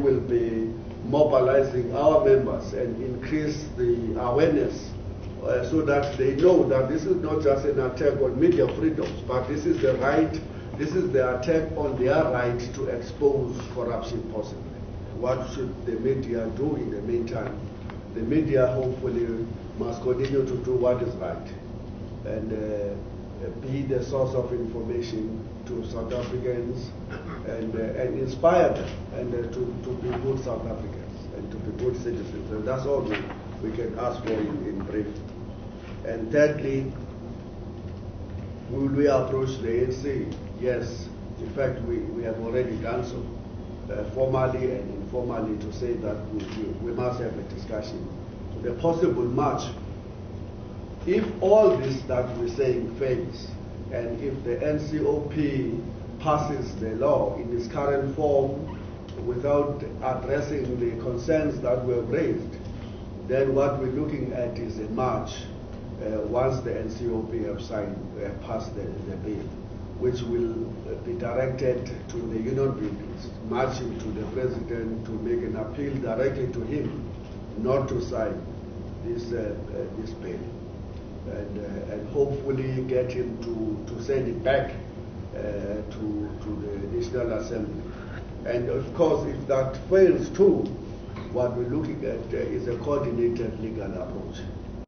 will be mobilizing our members and increase the awareness so that they know that this is not just an attack on media freedoms, but this is the attack on their right to expose corruption possibly. What should the media do in the meantime? The media hopefully must continue to do what is right and be the source of information to South Africans and inspire them and to be good South Africans and to be good citizens. And that's all we can ask for in brief. And thirdly, will we approach the ANC? Yes. In fact, we have already done so, formally and informally, to say that we must have a discussion. The possible match, if all this that we're saying fails, and if the NCOP passes the law in its current form without addressing the concerns that were raised, then what we're looking at is a march once the NCOP have passed the bill, which will be directed to the union buildings, marching to the president to make an appeal directly to him not to sign this bill, and hopefully get him to send it back to the National Assembly. And of course, if that fails too, what we're looking at is a coordinated legal approach.